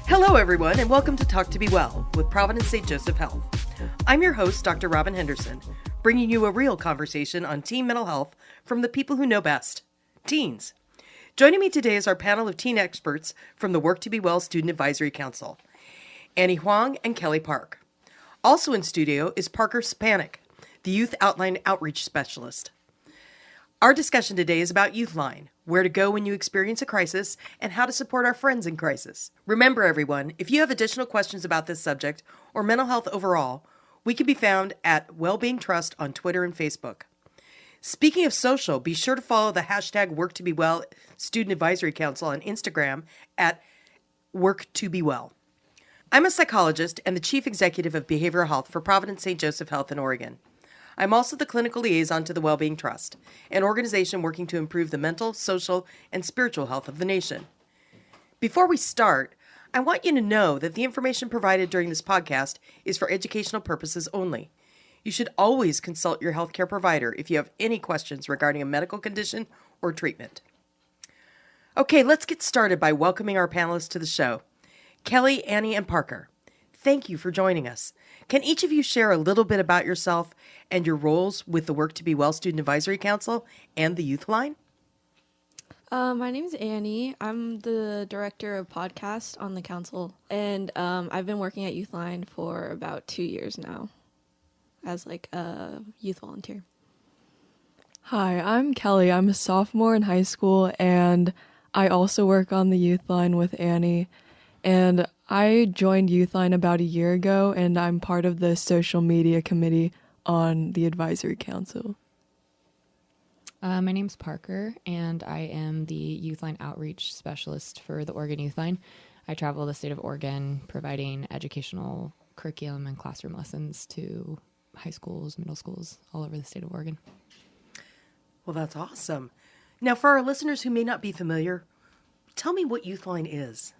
Hello, everyone, and welcome to Talk to Be Well with Providence St. Joseph Health. I'm your host, Dr. Robin Henderson, bringing you a real conversation on teen mental health from the people who know best, teens. Joining me today is our panel of teen experts from the Work to Be Well Student Advisory Council, Annie Huang and Kelly Park. Also in studio is Parker Spanik, the Youth Outline Outreach Specialist. Our discussion today is about Youthline, where to go when you experience a crisis, and how to support our friends in crisis. Remember, everyone, if you have additional questions about this subject or mental health overall, we can be found at Wellbeing Trust on Twitter and Facebook. Speaking of social, be sure to follow the hashtag WorkToBeWell Student Advisory Council on Instagram at WorkToBeWell. I'm a psychologist and the Chief Executive of Behavioral Health for Providence St. Joseph Health in Oregon. I'm also the clinical liaison to the Wellbeing Trust, an organization working to improve the mental, social, and spiritual health of the nation. Before we start, I want you to know that the information provided during this podcast is for educational purposes only. You should always consult your healthcare provider if you have any questions regarding a medical condition or treatment. Okay, let's get started by welcoming our panelists to the show. Kelly, Annie, and Parker, thank you for joining us. Can each of you share a little bit about yourself and your roles with the Work to Be Well Student Advisory Council and the Youthline? My name is Annie. I'm the director of podcast on the council, and I've been working at Youthline for about 2 years now as like a youth volunteer. Hi, I'm Kelly. I'm a sophomore in high school, and I also work on the Youthline with Annie. And I joined Youthline about a year ago, and I'm part of the social media committee on the advisory council. My name's Parker, and I am the Youthline Outreach Specialist for the Oregon Youthline. I travel the state of Oregon providing educational curriculum and classroom lessons to high schools, middle schools, all over the state of Oregon. Well, that's awesome. Now, for our listeners who may not be familiar, tell me what Youthline is.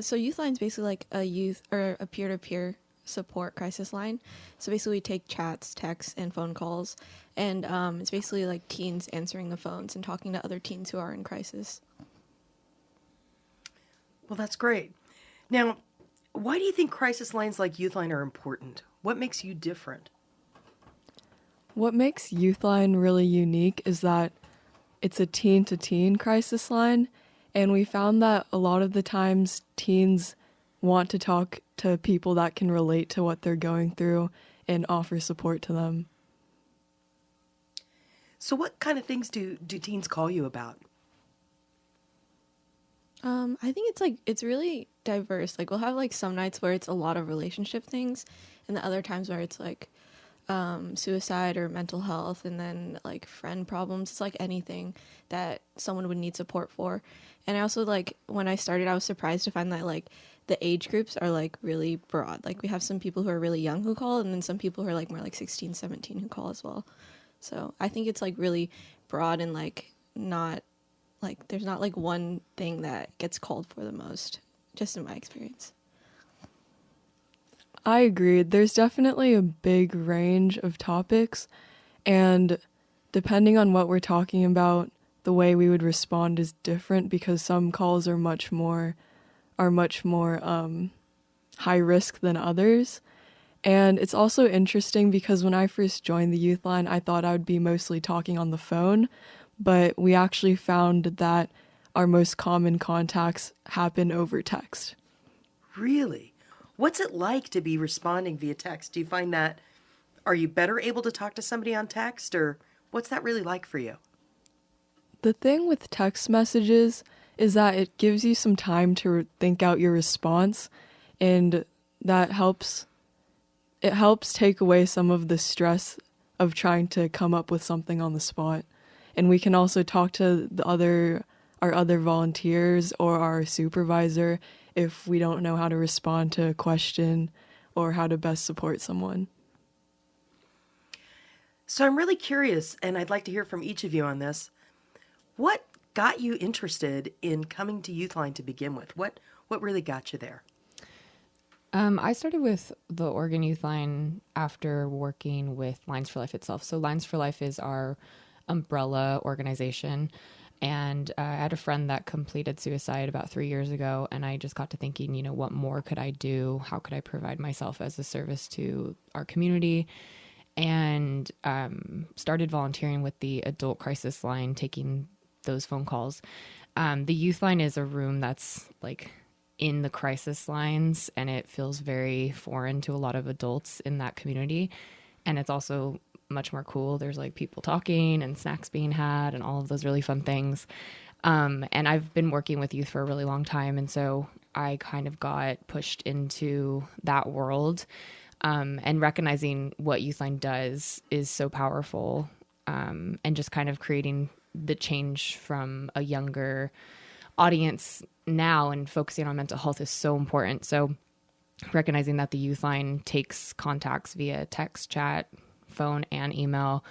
So Youthline is basically like a youth or a peer-to-peer support crisis line. So basically we take chats, texts, and phone calls, and it's basically like teens answering the phones and talking to other teens who are in crisis. Well, that's great. Now, why do you think crisis lines like Youthline are important? What makes you different? What makes Youthline really unique is that it's a teen-to-teen crisis line, and we found that a lot of the times teens want to talk to people that can relate to what they're going through and offer support to them. So what kind of things do teens call you about? I think it's really diverse. Like we'll have like some nights where it's a lot of relationship things, and the other times where it's like suicide or mental health, and then like friend problems. It's like anything that someone would need support for. And I also, like, when I started, I was surprised to find that like the age groups are like really broad. Like we have some people who are really young who call, and then some people who are like more like 16, 17 who call as well. So I think it's like really broad, and like not like there's not like one thing that gets called for the most, just in my experience. I agree. There's definitely a big range of topics, and depending on what we're talking about, the way we would respond is different because some calls are much more high risk than others. And it's also interesting because when I first joined the Youthline, I thought I would be mostly talking on the phone, but we actually found that our most common contacts happen over text. Really? What's it like to be responding via text? Do you find that, are you better able to talk to somebody on text, or what's that really like for you? The thing with text messages is that it gives you some time to think out your response, and that helps take away some of the stress of trying to come up with something on the spot. And we can also talk to our other volunteers or our supervisor if we don't know how to respond to a question or how to best support someone. So I'm really curious, and I'd like to hear from each of you on this. What got you interested in coming to Youthline to begin with? What really got you there? I started with the Oregon Youthline after working with Lines for Life itself. So Lines for Life is our umbrella organization, And I had a friend that completed suicide about 3 years ago. And I just got to thinking, what more could I do? How could I provide myself as a service to our community? And started volunteering with the adult crisis line, taking those phone calls. The youth line is a room that's like in the crisis lines, and it feels very foreign to a lot of adults in that community. And it's also much more cool. There's like people talking and snacks being had and all of those really fun things. And I've been working with youth for a really long time. And so I kind of got pushed into that world. And recognizing what Youthline does is so powerful. And just kind of creating the change from a younger audience now and focusing on mental health is so important. So recognizing that the Youthline takes contacts via text, chat, phone, and email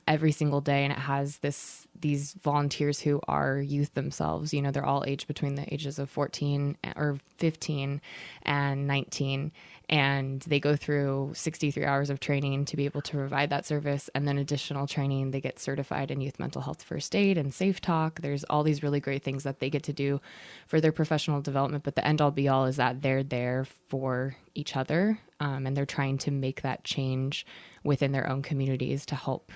every single day, and it has these volunteers who are youth themselves. They're all aged between the ages of 14 or 15 and 19, and they go through 63 hours of training to be able to provide that service, and then additional training. They get certified in youth mental health first aid and safe talk. There's all these really great things that they get to do for their professional development, but the end all be all is that they're there for each other, and they're trying to make that change within their own communities to help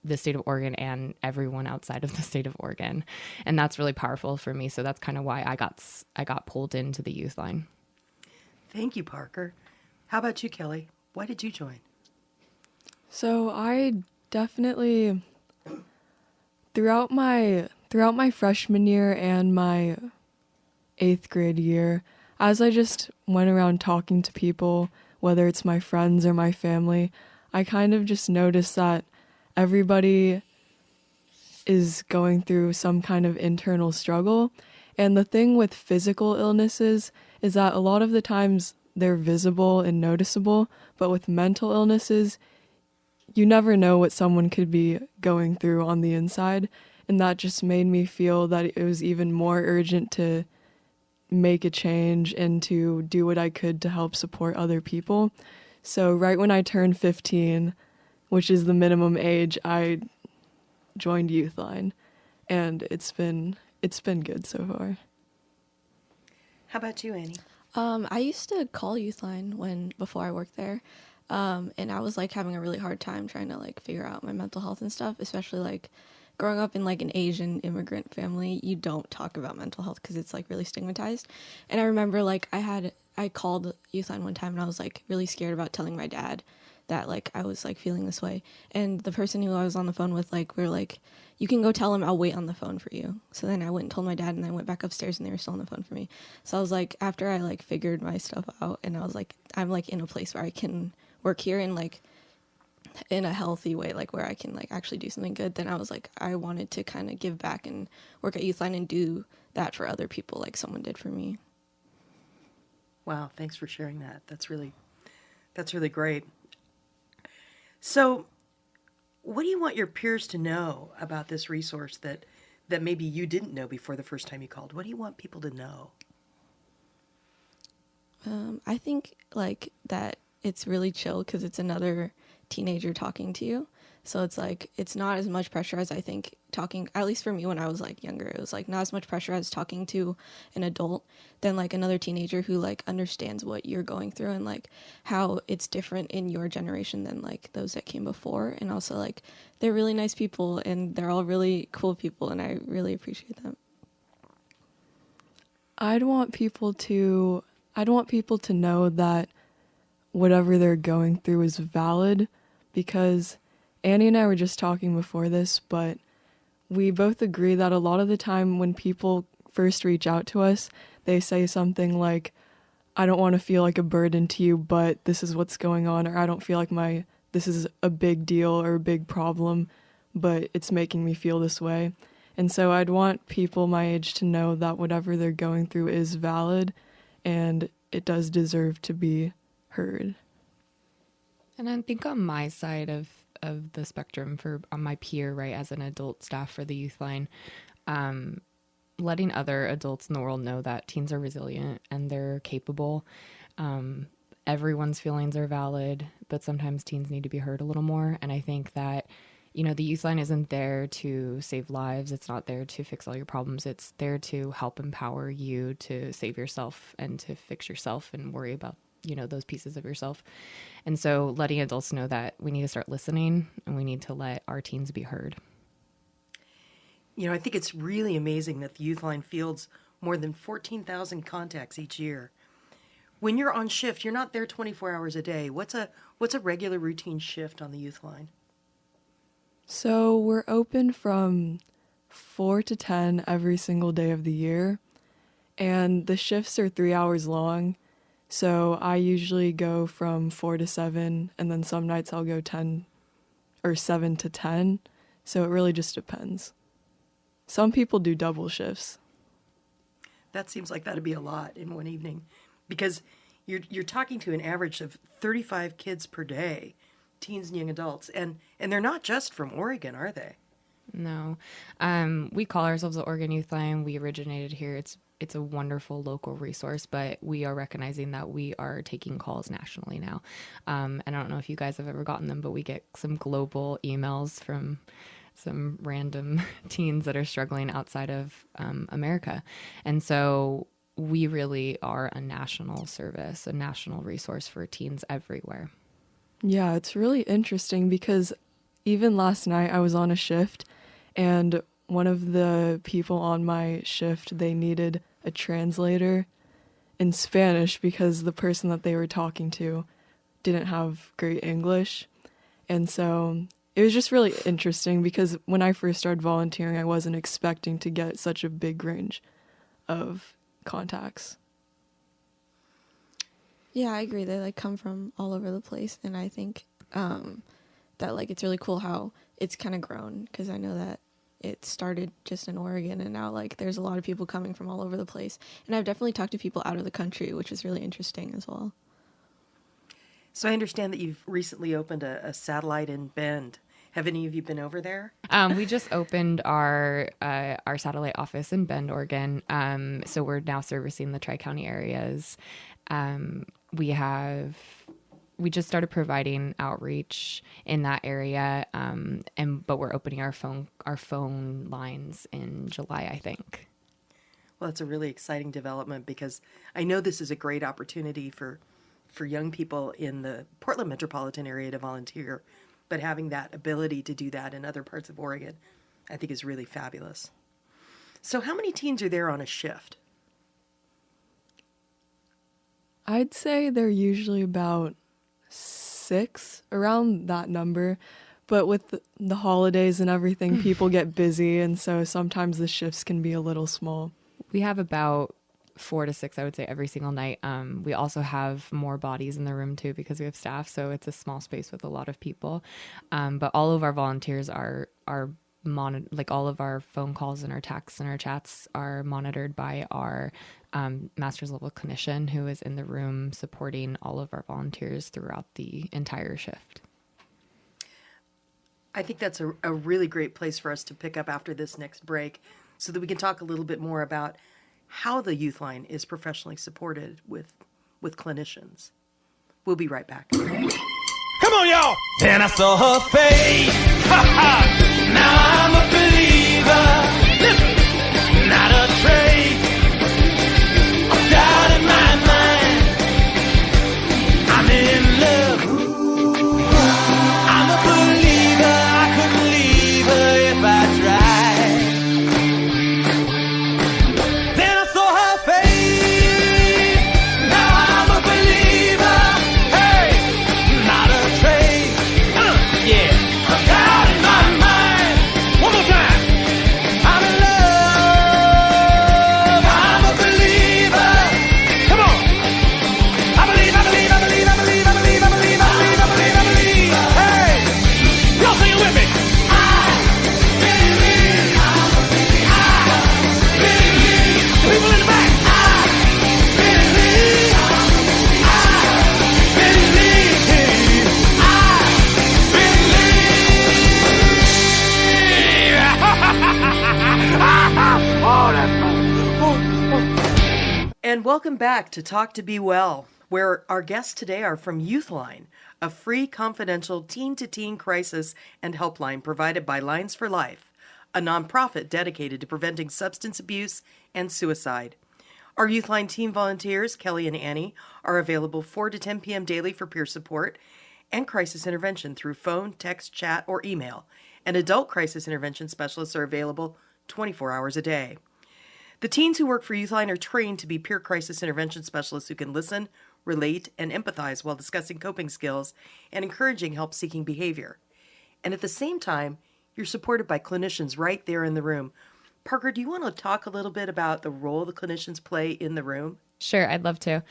the state of Oregon and everyone outside of the state of Oregon. And that's really powerful for me. So that's kind of why I got pulled into the youth line. Thank you, Parker. How about you, Kelly? Why did you join? So I definitely, throughout my freshman year and my 8th grade year, as I just went around talking to people, whether it's my friends or my family, I kind of just noticed that everybody is going through some kind of internal struggle. And the thing with physical illnesses is that a lot of the times they're visible and noticeable, but with mental illnesses, you never know what someone could be going through on the inside. And that just made me feel that it was even more urgent to make a change and to do what I could to help support other people. So right when I turned 15, which is the minimum age, I joined Youthline, and it's been good so far. How about you, Annie? I used to call Youthline before I worked there, and I was like having a really hard time trying to like figure out my mental health and stuff, especially like growing up in like an Asian immigrant family. You don't talk about mental health because it's like really stigmatized. And I remember like I called Youthline one time and I was like really scared about telling my dad that like I was like feeling this way. And the person who I was on the phone with, like, we were like, you can go tell him, I'll wait on the phone for you. So then I went and told my dad, and then I went back upstairs and they were still on the phone for me. So I was like, after I like figured my stuff out, and I was like, I'm like in a place where I can work here and like in a healthy way, like where I can like actually do something good, then I was like, I wanted to kind of give back and work at Youthline and do that for other people like someone did for me. Wow, thanks for sharing that. That's really great. So, what do you want your peers to know about this resource that maybe you didn't know before the first time you called? What do you want people to know? I think like that it's really chill because it's another teenager talking to you. So it's like, it's not as much pressure as I think talking, at least for me when I was like younger, it was like not as much pressure as talking to an adult than like another teenager who like understands what you're going through and like how it's different in your generation than like those that came before. And also like they're really nice people and they're all really cool people and I really appreciate them. I'd want people to know that whatever they're going through is valid, because Annie and I were just talking before this, but we both agree that a lot of the time when people first reach out to us, they say something like, I don't want to feel like a burden to you, but this is what's going on, or I don't feel like this is a big deal or a big problem, but it's making me feel this way. And so I'd want people my age to know that whatever they're going through is valid and it does deserve to be heard. And I think on my side of the spectrum on my peer, right, as an adult staff for the Youthline, letting other adults in the world know that teens are resilient and they're capable. Everyone's feelings are valid, but sometimes teens need to be heard a little more. And I think that you know, the Youthline isn't there to save lives. It's not there to fix all your problems. It's there to help empower you to save yourself and to fix yourself and worry about, you know, those pieces of yourself. And so letting adults know that we need to start listening and we need to let our teens be heard. You know, I think it's really amazing that the Youthline fields more than 14,000 contacts each year. When you're on shift, you're not there 24 hours a day. What's a regular routine shift on the Youthline? So we're open from 4 to 10 every single day of the year, and the shifts are 3 hours long. So I usually go from 4 to 7, and then some nights I'll go 10 or 7 to 10. So it really just depends. Some people do double shifts. That seems like that'd be a lot in one evening, because you're talking to an average of 35 kids per day, teens and young adults, and they're not just from Oregon, are they? No. We call ourselves the Oregon Youthline. We originated here. It's a wonderful local resource, but we are recognizing that we are taking calls nationally now. And I don't know if you guys have ever gotten them, but we get some global emails from some random teens that are struggling outside of America. And so we really are a national service, a national resource for teens everywhere. Yeah, it's really interesting because even last night I was on a shift, and one of the people on my shift, they needed a translator in Spanish because the person that they were talking to didn't have great English. And so it was just really interesting because when I first started volunteering, I wasn't expecting to get such a big range of contacts. Yeah, I agree. They like come from all over the place, and I think that like it's really cool how it's kind of grown, because I know that it started just in Oregon, and now like there's a lot of people coming from all over the place. And I've definitely talked to people out of the country, which is really interesting as well. So I understand that you've recently opened a satellite in Bend. Have any of you been over there? We just opened our satellite office in Bend, Oregon. So we're now servicing the Tri-County areas. We just started providing outreach in that area, but we're opening our phone lines in July, I think. Well, that's a really exciting development, because I know this is a great opportunity for young people in the Portland metropolitan area to volunteer, but having that ability to do that in other parts of Oregon, I think is really fabulous. So how many teens are there on a shift? I'd say they're usually about 6, around that number. But with the holidays and everything, people get busy, and so sometimes the shifts can be a little small. We have about 4 to 6, I would say, every single night. We also have more bodies in the room too, because we have staff, so it's a small space with a lot of people. But all of our volunteers are like all of our phone calls and our texts and our chats are monitored by our master's level clinician, who is in the room supporting all of our volunteers throughout the entire shift. I think that's a really great place for us to pick up after this next break, so that we can talk a little bit more about how the Youthline is professionally supported with clinicians. We'll be right back. Come on, y'all! Then I saw her face. Ha ha! Now I'm a believer. Listen, not a trace of doubt in my mind. I'm in love. I'm a believer. I couldn't leave her if I tried. Then I saw her face. Now I'm a believer. Hey, not a trace. Yeah, of doubt in my mind. One more time. I'm in love. I'm a believer. Come on. I believe, I believe, I believe, I believe, I believe, I believe, I believe, I believe, I believe. Hey, y'all sing it with me. People in the back. And welcome back to Talk to Be Well, where our guests today are from Youthline, a free, confidential teen-to-teen crisis and helpline provided by Lines for Life, a nonprofit dedicated to preventing substance abuse and suicide. Our Youthline team volunteers, Kelly and Annie, are available 4 to 10 p.m. daily for peer support and crisis intervention through phone, text, chat, or email. And adult crisis intervention specialists are available 24 hours a day. The teens who work for Youthline are trained to be peer crisis intervention specialists who can listen, relate, and empathize while discussing coping skills and encouraging help-seeking behavior. And at the same time, you're supported by clinicians right there in the room. Parker, do you want to talk a little bit about the role the clinicians play in the room? Sure, I'd love to.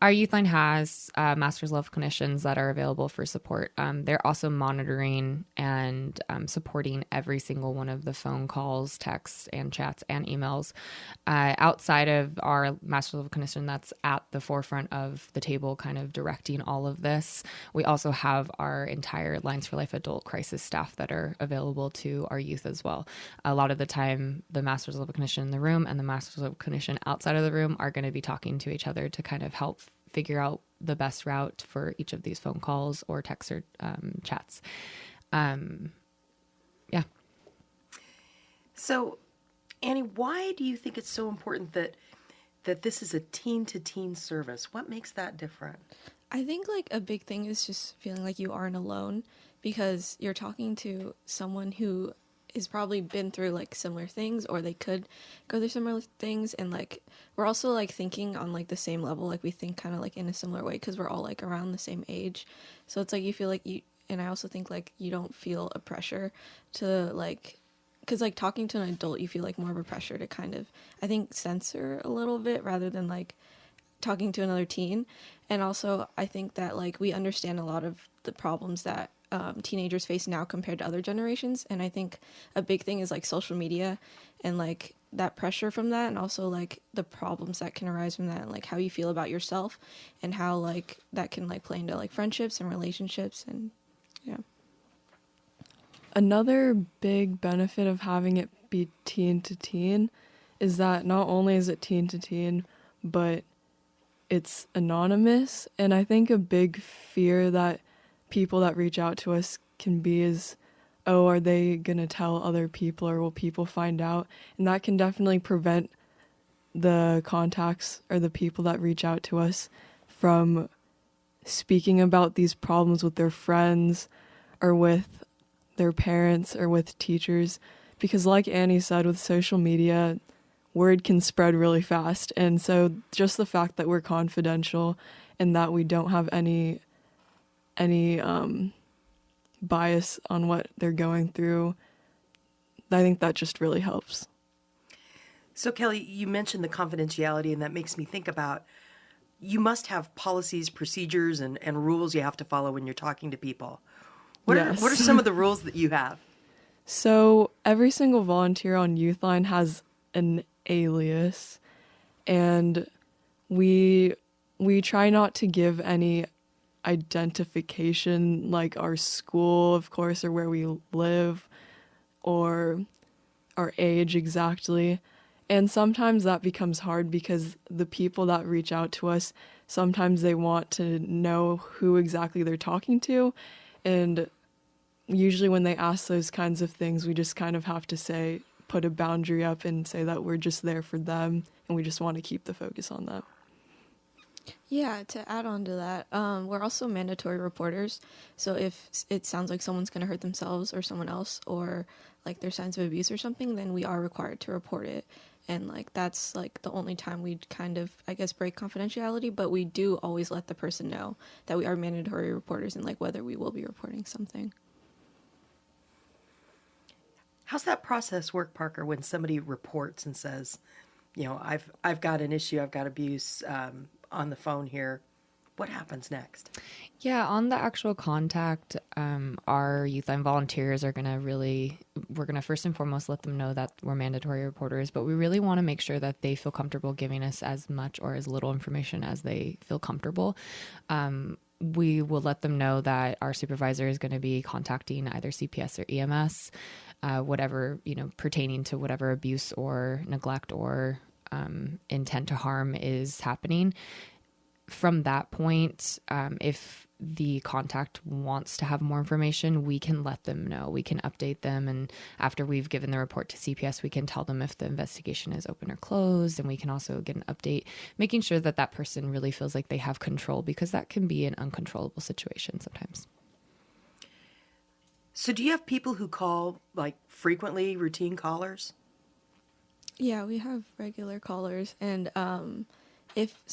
Our Youthline has master's level clinicians that are available for support. They're also monitoring and supporting every single one of the phone calls, texts, and chats and emails. Outside of our master's level clinician that's at the forefront of the table kind of directing all of this, we also have our entire Lines for Life adult crisis staff that are available to our youth as well. A lot of the time, the master's level clinician in the room and the master's level clinician outside of the room are going to be talking to each other to kind of help figure out the best route for each of these phone calls or texts or chats. Yeah. So, Annie, why do you think it's so important that this is a teen-to-teen service? What makes that different? I think like a big thing is just feeling like you aren't alone, because you're talking to someone who has probably been through like similar things, or they could go through similar things, and like we're also like thinking on like the same level, like we think kind of like in a similar way because we're all like around the same age. So it's like you feel like you, and I also think like you don't feel a pressure to like, because like talking to an adult, you feel like more of a pressure to kind of, I think, censor a little bit rather than like talking to another teen. And also I think that like we understand a lot of the problems that teenagers face now compared to other generations. And I think a big thing is like social media and like that pressure from that, and also like the problems that can arise from that, and like how you feel about yourself and how like that can like play into like friendships and relationships. And yeah. Another big benefit of having it be teen to teen is that not only is it teen to teen, but it's anonymous. And I think a big fear that people that reach out to us can be is, oh, are they going to tell other people, or will people find out? And that can definitely prevent the contacts or the people that reach out to us from speaking about these problems with their friends or with their parents or with teachers. Because like Annie said, with social media, word can spread really fast. And so just the fact that we're confidential and that we don't have any bias on what they're going through, I think that just really helps. So, Kelly, you mentioned the confidentiality, and that makes me think about, you must have policies, procedures, and rules you have to follow when you're talking to people. What are some of the rules that you have? So every single volunteer on Youthline has an alias, and we try not to give any identification, like our school, of course, or where we live, or our age exactly. And sometimes that becomes hard because the people that reach out to us, sometimes they want to know who exactly they're talking to. And usually when they ask those kinds of things, we just kind of have to put a boundary up and say that we're just there for them and we just want to keep the focus on that. Yeah, to add on to that, we're also mandatory reporters. So if it sounds like someone's going to hurt themselves or someone else, or like there's signs of abuse or something, then we are required to report it. And like that's like the only time we kind of, I guess, break confidentiality, but we do always let the person know that we are mandatory reporters and like whether we will be reporting something. How's that process work, Parker, when somebody reports and says, you know, I've got an issue, I've got abuse on the phone here? What happens next? Yeah, on the actual contact, our Youthline volunteers we're going to first and foremost let them know that we're mandatory reporters, but we really want to make sure that they feel comfortable giving us as much or as little information as they feel comfortable. We will let them know that our supervisor is going to be contacting either CPS or EMS, whatever, pertaining to whatever abuse or neglect or intent to harm is happening. from that point, if the contact wants to have more information, we can let them know. We can update them. And after we've given the report to CPS, we can tell them if the investigation is open or closed. And we can also get an update, making sure that that person really feels like they have control, because that can be an uncontrollable situation sometimes. So do you have people who call like frequently, routine callers? Yeah, we have regular callers, and if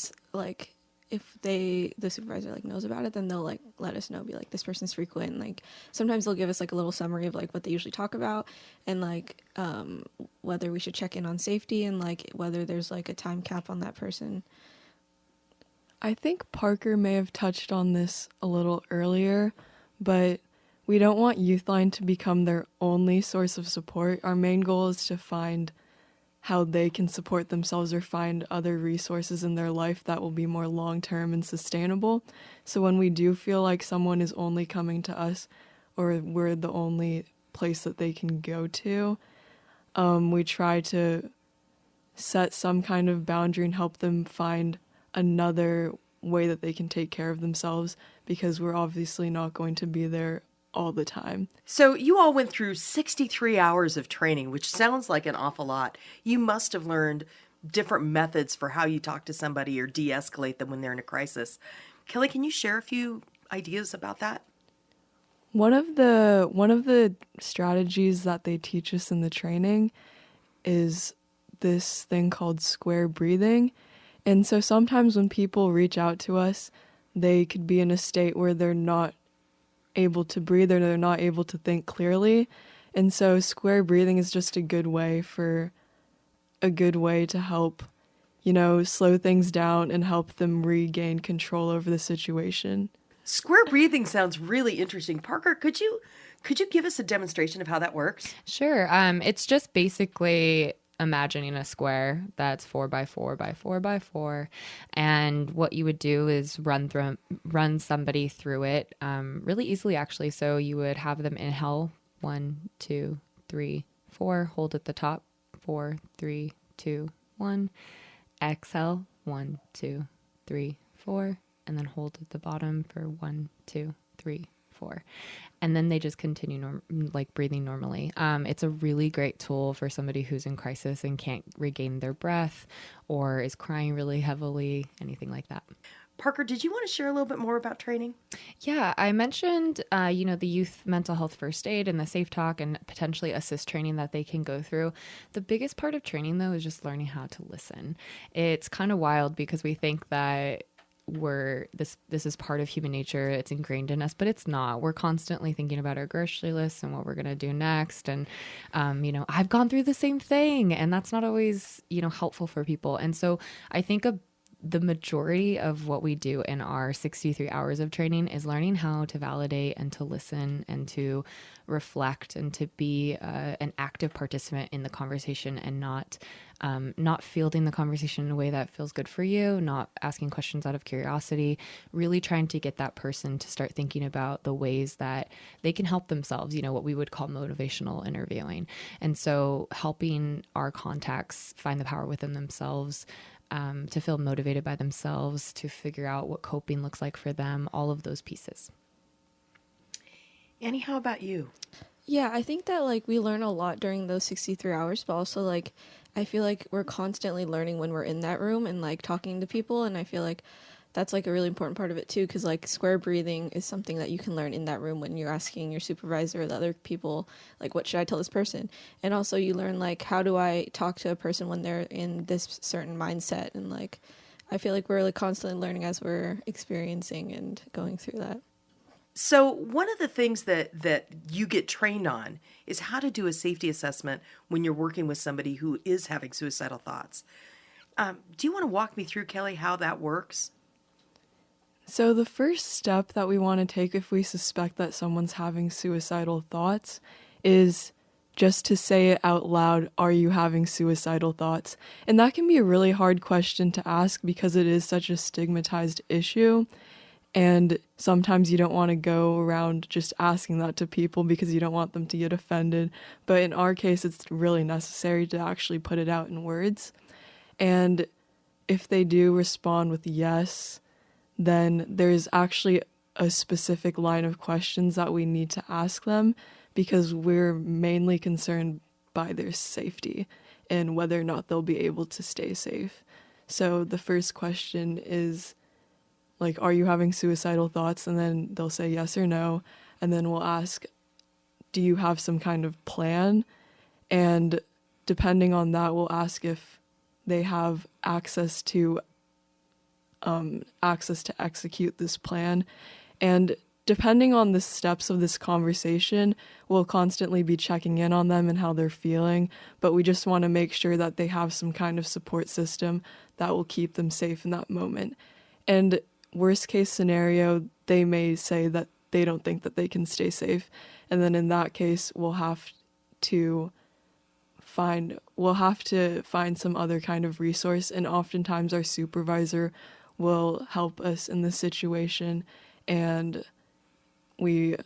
the supervisor like knows about it, then they'll like let us know, be like, this person's frequent. Like sometimes they'll give us like a little summary of like what they usually talk about, and like whether we should check in on safety, and like whether there's like a time cap on that person. I think Parker may have touched on this a little earlier, but we don't want Youthline to become their only source of support. Our main goal is to find how they can support themselves or find other resources in their life that will be more long-term and sustainable. So when we do feel like someone is only coming to us, or we're the only place that they can go to, we try to set some kind of boundary and help them find another way that they can take care of themselves, because we're obviously not going to be there all the time. So you all went through 63 hours of training, which sounds like an awful lot. You must have learned different methods for how you talk to somebody or de-escalate them when they're in a crisis. Kelly, can you share a few ideas about that? One of the strategies that they teach us in the training is this thing called square breathing. And so sometimes when people reach out to us, they could be in a state where they're not able to breathe or they're not able to think clearly. And so square breathing is just a good way to help, slow things down and help them regain control over the situation. Square breathing sounds really interesting. Parker, could you give us a demonstration of how that works? Sure. It's just basically imagining a square that's 4 by 4 by 4 by 4, and what you would do is run somebody through it really easily, actually. So you would have them inhale 1, 2, 3, 4, hold at the top 4, 3, 2, 1, exhale 1, 2, 3, 4, and then hold at the bottom for 1, 2, 3, 4. And then they just continue breathing normally. It's a really great tool for somebody who's in crisis and can't regain their breath or is crying really heavily, anything like that. Parker, did you want to share a little bit more about training? Yeah, I mentioned, the youth mental health first aid and the Safe Talk and potentially assist training that they can go through. The biggest part of training, though, is just learning how to listen. It's kind of wild because we think that this is part of human nature, it's ingrained in us, but it's not. We're constantly thinking about our grocery list and what we're going to do next, and I've gone through the same thing, and that's not always helpful for people. And so I think the majority of what we do in our 63 hours of training is learning how to validate and to listen and to reflect and to be an active participant in the conversation, and not fielding the conversation in a way that feels good for you, not asking questions out of curiosity, really trying to get that person to start thinking about the ways that they can help themselves, what we would call motivational interviewing. And so helping our contacts find the power within themselves, to feel motivated by themselves, to figure out what coping looks like for them, all of those pieces. Annie, how about you? Yeah, I think that like we learn a lot during those 63 hours, but also like I feel like we're constantly learning when we're in that room and like talking to people, and I feel like that's like a really important part of it too, because like square breathing is something that you can learn in that room when you're asking your supervisor or the other people, like, what should I tell this person? And also you learn like, how do I talk to a person when they're in this certain mindset? And like I feel like we're like constantly learning as we're experiencing and going through that. So one of the things that you get trained on is how to do a safety assessment when you're working with somebody who is having suicidal thoughts. Do you want to walk me through, Kelly, how that works? So the first step that we want to take if we suspect that someone's having suicidal thoughts is just to say it out loud, are you having suicidal thoughts? And that can be a really hard question to ask because it is such a stigmatized issue. And sometimes you don't want to go around just asking that to people because you don't want them to get offended. But in our case, it's really necessary to actually put it out in words. And if they do respond with yes, then there's actually a specific line of questions that we need to ask them because we're mainly concerned by their safety and whether or not they'll be able to stay safe. So the first question is, like, are you having suicidal thoughts? And then they'll say yes or no. And then we'll ask, do you have some kind of plan? And depending on that, we'll ask if they have access to execute this plan. And depending on the steps of this conversation, we'll constantly be checking in on them and how they're feeling, but we just want to make sure that they have some kind of support system that will keep them safe in that moment. And worst case scenario, they may say that they don't think that they can stay safe. And then in that case, we'll have to find some other kind of resource. And oftentimes our supervisor will help us in this situation, and we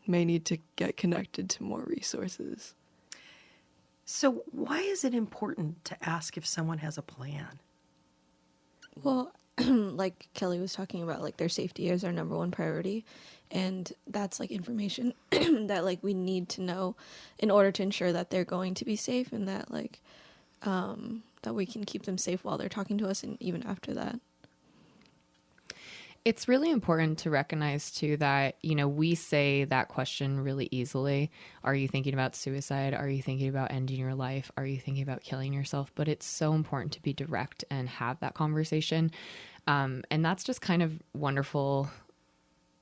may need to get connected to more resources. So why is it important to ask if someone has a plan? Well, like Kelly was talking about, like their safety is our number one priority. And that's like information that like we need to know in order to ensure that they're going to be safe and that like that we can keep them safe while they're talking to us and even after that. It's really important to recognize too that, you know, we say that question really easily. Are you thinking about suicide? Are you thinking about ending your life? Are you thinking about killing yourself? But it's so important to be direct and have that conversation. And that's just kind of wonderful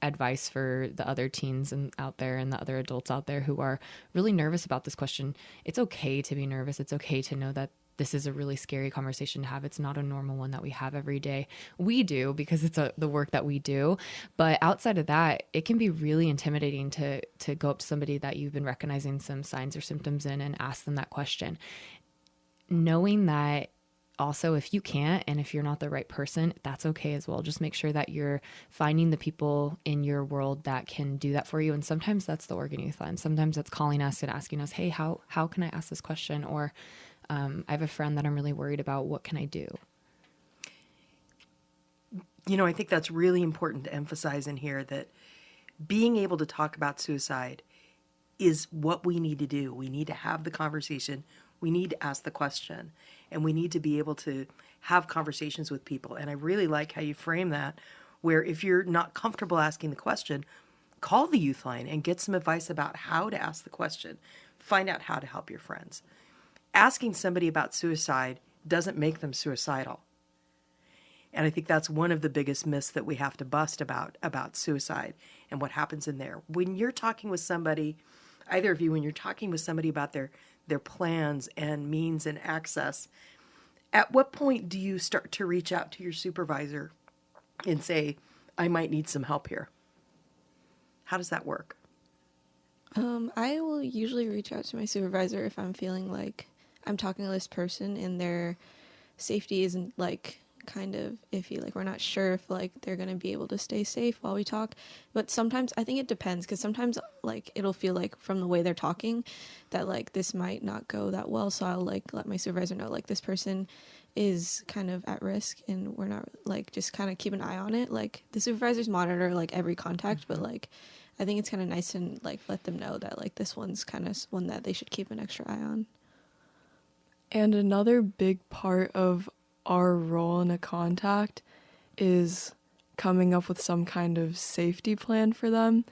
advice for the other teens and out there and the other adults out there who are really nervous about this question. It's okay to be nervous. It's okay to know that this is a really scary conversation to have. It's not a normal one that we have every day. We do because it's the work that we do. But outside of that, it can be really intimidating to go up to somebody that you've been recognizing some signs or symptoms in and ask them that question. Knowing that also, if you can't and if you're not the right person, that's okay as well. Just make sure that you're finding the people in your world that can do that for you. And sometimes that's the Oregon Youthline. Sometimes it's calling us and asking us, hey, how can I ask this question? Or I have a friend that I'm really worried about. What can I do? You know, I think that's really important to emphasize in here, that being able to talk about suicide is what we need to do. We need to have the conversation. We need to ask the question, and we need to be able to have conversations with people. And I really like how you frame that, where if you're not comfortable asking the question, call the Youthline and get some advice about how to ask the question. Find out how to help your friends. Asking somebody about suicide doesn't make them suicidal. And I think that's one of the biggest myths that we have to bust about suicide and what happens in there. When you're talking with somebody, either of you, when you're talking with somebody about their plans and means and access, at what point do you start to reach out to your supervisor and say, I might need some help here? How does that work? I will usually reach out to my supervisor if I'm feeling like I'm talking to this person and their safety isn't like kind of iffy. Like we're not sure if like they're going to be able to stay safe while we talk. But sometimes I think it depends, because sometimes like it'll feel like from the way they're talking that like this might not go that well. So I'll like let my supervisor know like this person is kind of at risk and we're not like just kind of keep an eye on it. Like the supervisors monitor like every contact, but like I think it's kind of nice to like let them know that like this one's kind of one that they should keep an extra eye on. And another big part of our role in a contact is coming up with some kind of safety plan for them.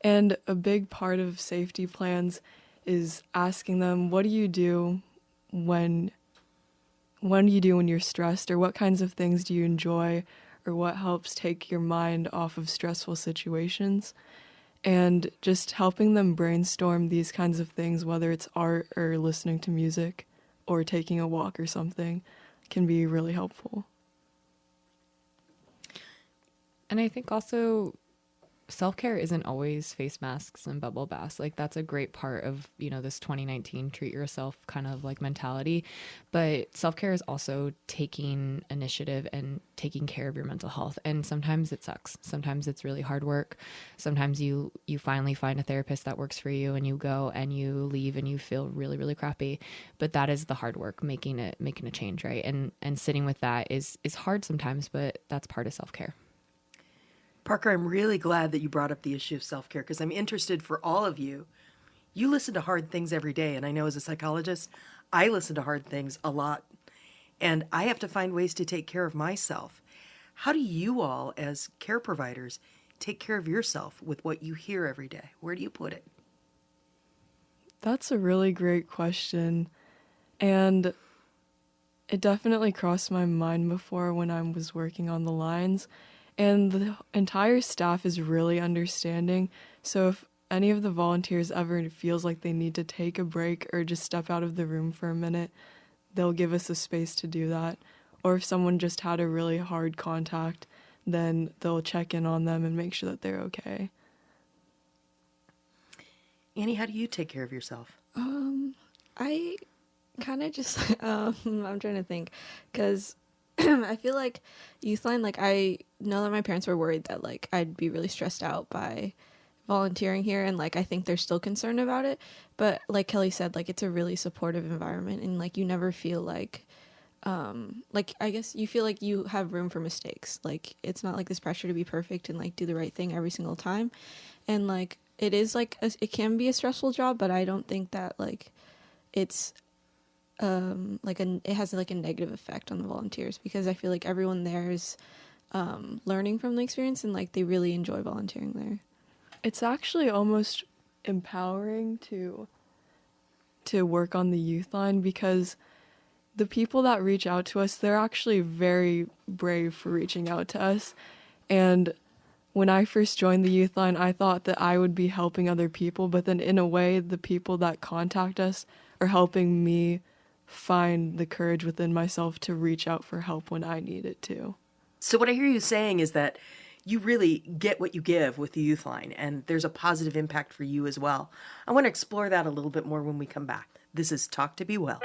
And a big part of safety plans is asking them, what do you do when you're stressed, or what kinds of things do you enjoy, or what helps take your mind off of stressful situations? And just helping them brainstorm these kinds of things, whether it's art or listening to music or taking a walk or something, can be really helpful. And I think also self-care isn't always face masks and bubble baths. Like that's a great part of, this 2019 treat yourself kind of like mentality. But self-care is also taking initiative and taking care of your mental health. And sometimes it sucks. Sometimes it's really hard work. Sometimes you finally find a therapist that works for you and you go and you leave and you feel really, really crappy. But that is the hard work, making a change, right? And sitting with that is hard sometimes, but that's part of self-care. Parker, I'm really glad that you brought up the issue of self-care because I'm interested for all of you. You listen to hard things every day, and I know as a psychologist, I listen to hard things a lot, and I have to find ways to take care of myself. How do you all, as care providers, take care of yourself with what you hear every day? Where do you put it? That's a really great question, and it definitely crossed my mind before when I was working on the lines. And the entire staff is really understanding. So if any of the volunteers ever feels like they need to take a break or just step out of the room for a minute, they'll give us a space to do that. Or if someone just had a really hard contact, then they'll check in on them and make sure that they're okay. Annie, how do you take care of yourself? I kind of just, I'm trying to think, because I feel like Youthline, like I know that my parents were worried that like I'd be really stressed out by volunteering here, and like I think they're still concerned about it, but like Kelly said, like it's a really supportive environment, and like you never feel like I guess you feel like you have room for mistakes. Like it's not like this pressure to be perfect and like do the right thing every single time, and like it is like it can be a stressful job, but I don't think that like it's it has like a negative effect on the volunteers, because I feel like everyone there is learning from the experience, and like they really enjoy volunteering there. It's actually almost empowering to work on the youth line, because the people that reach out to us, they're actually very brave for reaching out to us. And when I first joined the youth line, I thought that I would be helping other people, but then in a way, the people that contact us are helping me find the courage within myself to reach out for help when I need it too. So what I hear you saying is that you really get what you give with the Youth Line, and there's a positive impact for you as well. I want to explore that a little bit more when we come back. This is Talk to Be Well.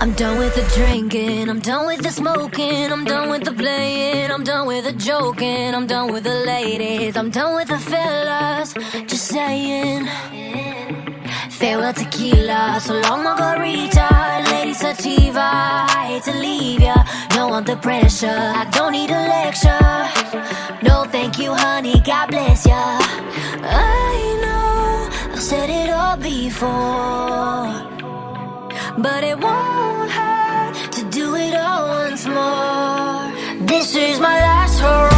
I'm done with the drinking, I'm done with the smoking, I'm done with the playing, I'm done with the joking, I'm done with the ladies, I'm done with the fellas, just saying. Farewell tequila, so long margarita, lady sativa, I hate to leave ya, don't want the pressure, I don't need a lecture, no thank you honey, God bless ya. I know, I've said it all before, but it won't hurt to do it all once more. This is my last hurrah.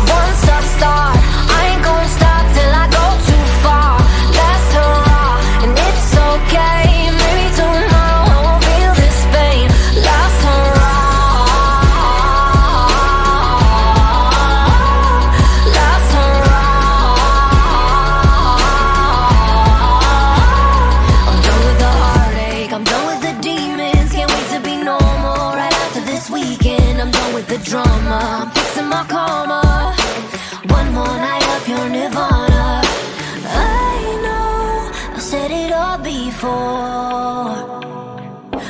Once I start, I ain't gonna stop till I go too far. Last hurrah, and it's okay. Maybe tomorrow I won't feel this pain. Last hurrah. Last hurrah. I'm done with the heartache, I'm done with the demons. Can't wait to be normal right after this weekend. I'm done with the drama, I'm fixing my karma. One more night up your nirvana. I know I've said it all before,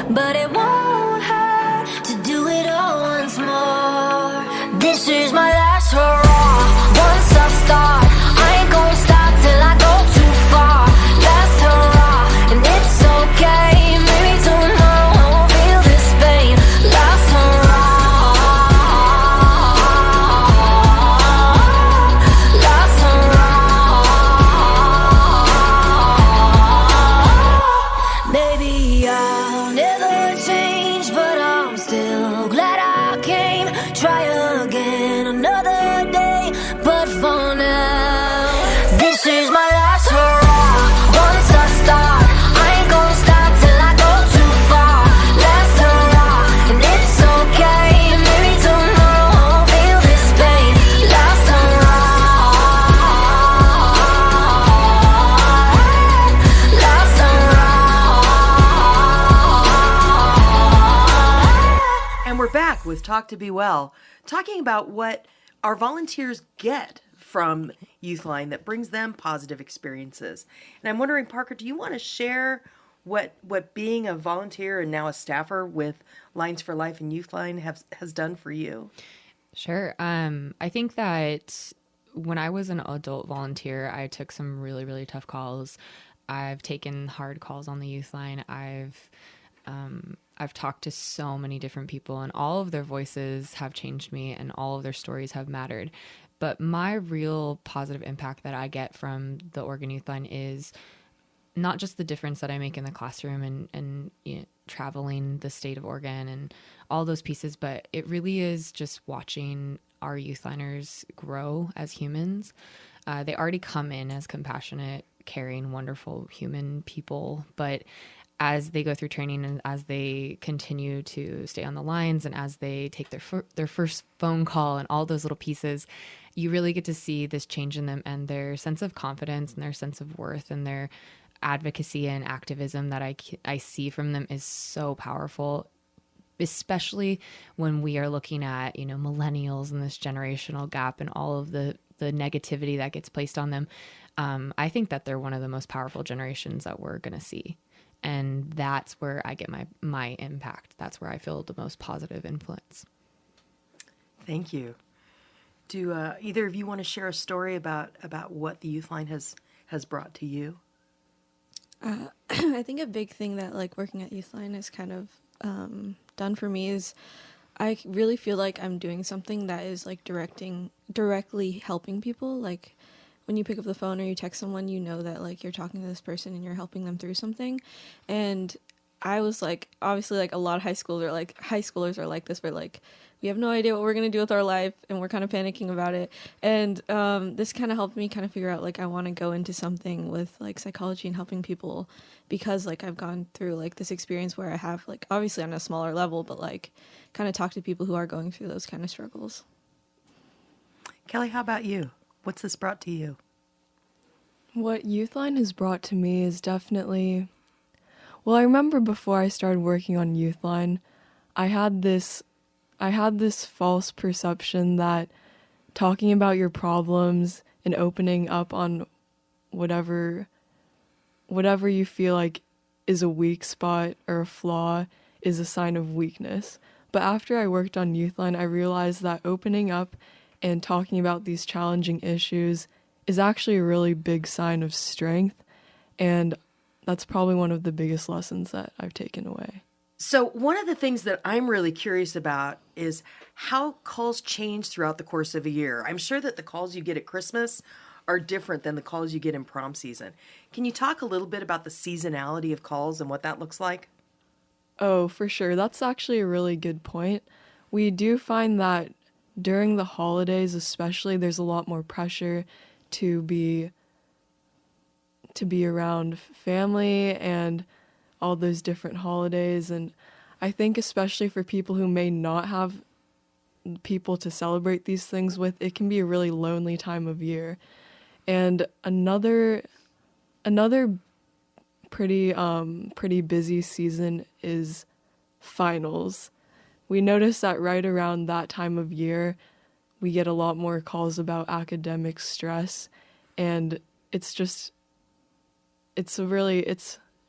but it won't hurt to do it all once more. This is my last hurrah. Once I start, I ain't gonna stop till I go too far. Last hurrah, and it's okay. Maybe tomorrow I won't feel this pain. Last hurrah. Last hurrah. of Talk to Be Well, talking about what our volunteers get from Youthline that brings them positive experiences. And I'm wondering, Parker, do you want to share what being a volunteer and now a staffer with Lines for Life and Youthline has done for you? Sure. I think that when I was an adult volunteer, I took some really, really tough calls. I've taken hard calls on the Youthline. I've talked to so many different people, and all of their voices have changed me, and all of their stories have mattered. But my real positive impact that I get from the Oregon Youthline is not just the difference that I make in the classroom and you know, traveling the state of Oregon and all those pieces, but it really is just watching our Youthliners grow as humans. They already come in as compassionate, caring, wonderful human people, but as they go through training and as they continue to stay on the lines and as they take their first phone call and all those little pieces, you really get to see this change in them, and their sense of confidence and their sense of worth and their advocacy and activism that I see from them is so powerful, especially when we are looking at, you know, millennials and this generational gap and all of the negativity that gets placed on them. I think that they're one of the most powerful generations that we're going to see. And that's where I get my impact. That's where I feel the most positive influence. Thank you. Do either of you want to share a story about what the Youthline has brought to you? I think a big thing that like working at Youthline has kind of done for me is I really feel like I'm doing something that is like directly helping people. Like when you pick up the phone or you text someone, you know that like you're talking to this person and you're helping them through something. And I was like, obviously like a lot of high schoolers are like this, where like we have no idea what we're going to do with our life and we're kind of panicking about it. And this kind of helped me kind of figure out like I want to go into something with like psychology and helping people, because like I've gone through like this experience where I have like obviously on a smaller level, but like kind of talk to people who are going through those kind of struggles. Kelly, how about you? What's this brought to you? What Youthline has brought to me is definitely, well, I remember before I started working on Youthline, I had this false perception that talking about your problems and opening up on whatever you feel like is a weak spot or a flaw is a sign of weakness. But after I worked on Youthline, I realized that opening up and talking about these challenging issues is actually a really big sign of strength, and that's probably one of the biggest lessons that I've taken away. So one of the things that I'm really curious about is how calls change throughout the course of a year. I'm sure that the calls you get at Christmas are different than the calls you get in prom season. Can you talk a little bit about the seasonality of calls and what that looks like? Oh, for sure. That's actually a really good point. We do find that during the holidays especially, there's a lot more pressure to be around family and all those different holidays. And I think especially for people who may not have people to celebrate these things with, it can be a really lonely time of year. And another pretty busy season is finals. We notice that right around that time of year, we get a lot more calls about academic stress, and it's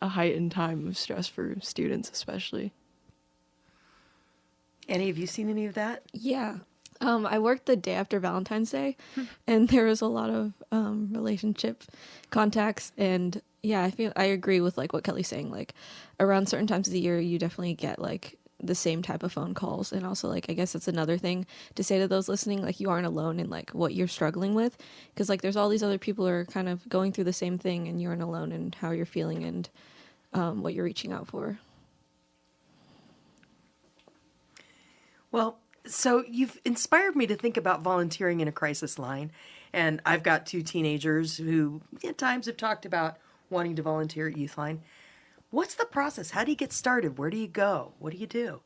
a heightened time of stress for students especially. Any of you seen any of that? Yeah. I worked the day after Valentine's Day, and there was a lot of relationship contacts. And yeah, I agree with like what Kelly's saying. Like around certain times of the year, you definitely get like the same type of phone calls. And also like, I guess that's another thing to say to those listening, like you aren't alone in like what you're struggling with, because like there's all these other people who are kind of going through the same thing, and you aren't alone in how you're feeling and what you're reaching out for. Well, so you've inspired me to think about volunteering in a crisis line. And I've got two teenagers who at times have talked about wanting to volunteer at Youthline. What's the process? How do you get started? Where do you go? What do you do?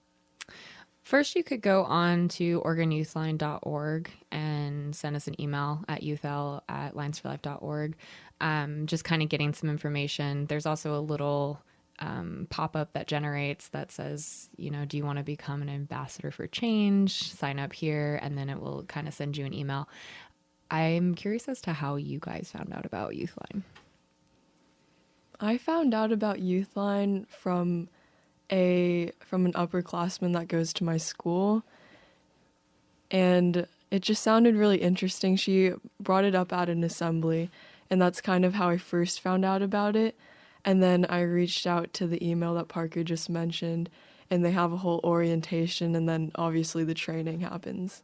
First, you could go on to OregonYouthline.org and send us an email at youthl@linesforlife.org, just kind of getting some information. There's also a little pop-up that generates that says, you know, do you want to become an ambassador for change? Sign up here, and then it will kind of send you an email. I'm curious as to how you guys found out about Youthline. I found out about Youthline from an upperclassman that goes to my school, and it just sounded really interesting. She brought it up at an assembly, and that's kind of how I first found out about it. And then I reached out to the email that Parker just mentioned, and they have a whole orientation, and then obviously the training happens.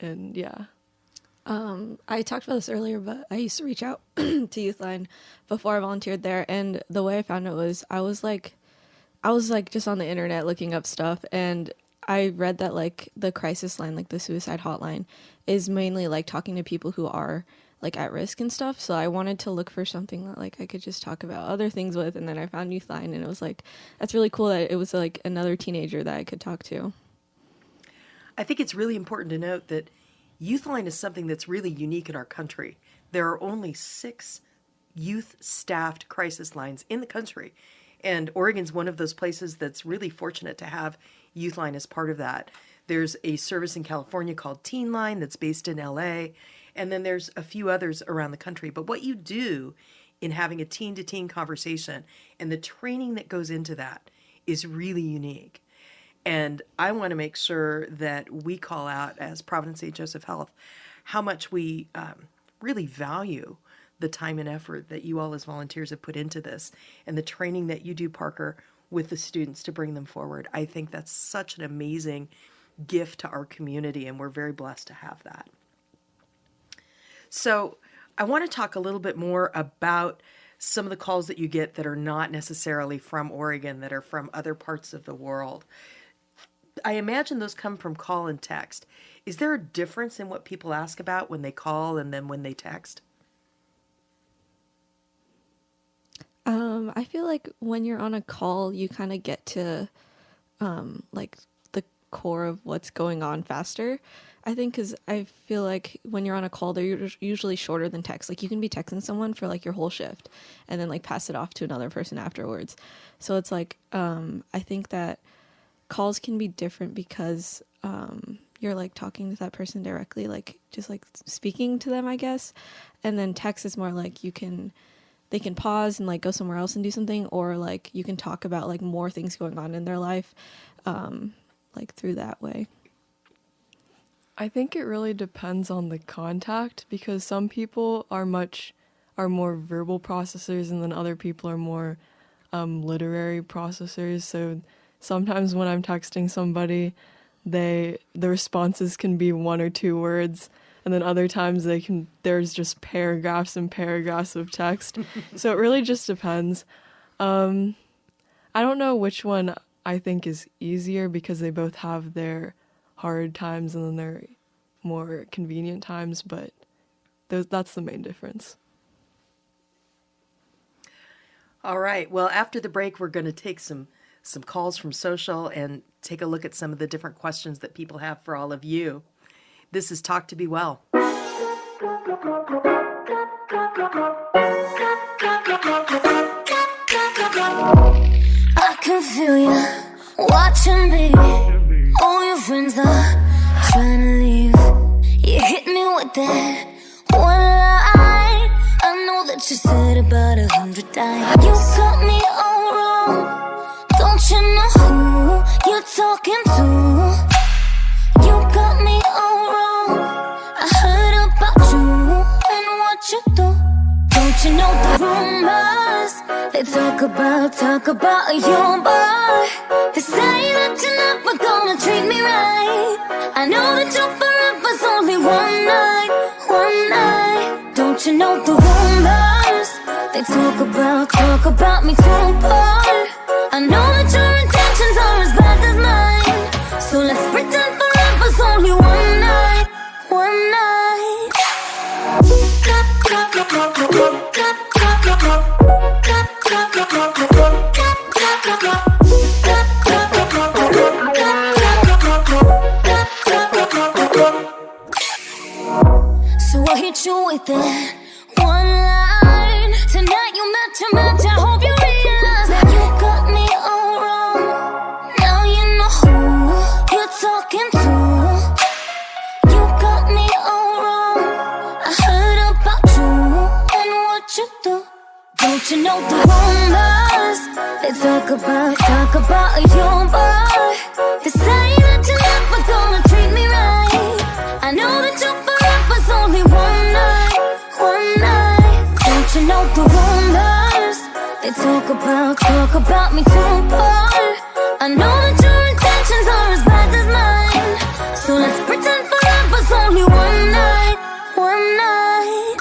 And yeah. I talked about this earlier, but I used to reach out to Youthline before I volunteered there, and the way I found it was I was just on the internet looking up stuff, and I read that like the crisis line, like the suicide hotline, is mainly like talking to people who are like at risk and stuff. So I wanted to look for something that like I could just talk about other things with, and then I found Youthline, and it was like, that's really cool that it was like another teenager that I could talk to. I think it's really important to note that Youthline is something that's really unique in our country. There are only 6 youth-staffed crisis lines in the country, and Oregon's one of those places that's really fortunate to have Youthline as part of that. There's a service in California called Teen Line that's based in LA, and then there's a few others around the country. But what you do in having a teen-to-teen conversation and the training that goes into that is really unique. And I want to make sure that we call out, as Providence St. Joseph Health, how much we really value the time and effort that you all as volunteers have put into this, and the training that you do, Parker, with the students to bring them forward. I think that's such an amazing gift to our community, and we're very blessed to have that. So I want to talk a little bit more about some of the calls that you get that are not necessarily from Oregon, that are from other parts of the world. I imagine those come from call and text. Is there a difference in what people ask about when they call and then when they text? I feel like when you're on a call, you kind of get to like the core of what's going on faster. I think because I feel like when you're on a call, they're usually shorter than text. Like you can be texting someone for like your whole shift and then like pass it off to another person afterwards. So it's like I think that calls can be different because you're like talking to that person directly, like just like speaking to them, I guess. And then text is more like they can pause and like go somewhere else and do something, or like you can talk about like more things going on in their life like through that way. I think it really depends on the contact, because some people are more verbal processors, and then other people are more literary processors. So sometimes when I'm texting somebody, the responses can be 1 or 2 words, and then other times there's just paragraphs and paragraphs of text. So it really just depends. I don't know which one I think is easier, because they both have their hard times and then their more convenient times, but that's the main difference. All right. Well, after the break, we're going to take some calls from social and take a look at some of the different questions that people have for all of you. This is Talk to Be Well. I can feel you watching me. All your friends are trying to leave. You hit me with that one line. I know that you said about 100 times. You got me all wrong. Don't you know who you're talking to? You got me all wrong. I heard about you and what you do. Don't you know the rumors? They talk about your boy. They say that you're never gonna treat me right. I know that your forever's only one night. Don't you know the rumors? They talk about me too, boy. I know that your intentions are as bad as mine. So let's pretend forever's only one night. So I hit you with that one line. Tonight you match. I hope you realize that you got know the rumors. They talk about your boy. They say that you're never gonna treat me right. I know that your forever's only one night, one night. Don't you know the rumors? They talk about me too hard. I know that your intentions are as bad as mine. So let's pretend forever's only one night, one night.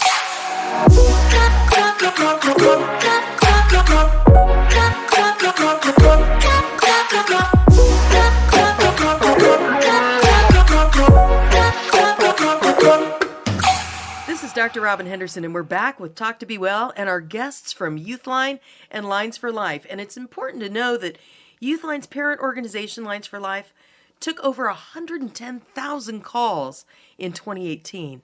This is Dr. Robin Henderson, and we're back with Talk to Be Well and our guests from Youthline and Lines for Life. And it's important to know that Youthline's parent organization, Lines for Life, took over 110,000 calls in 2018.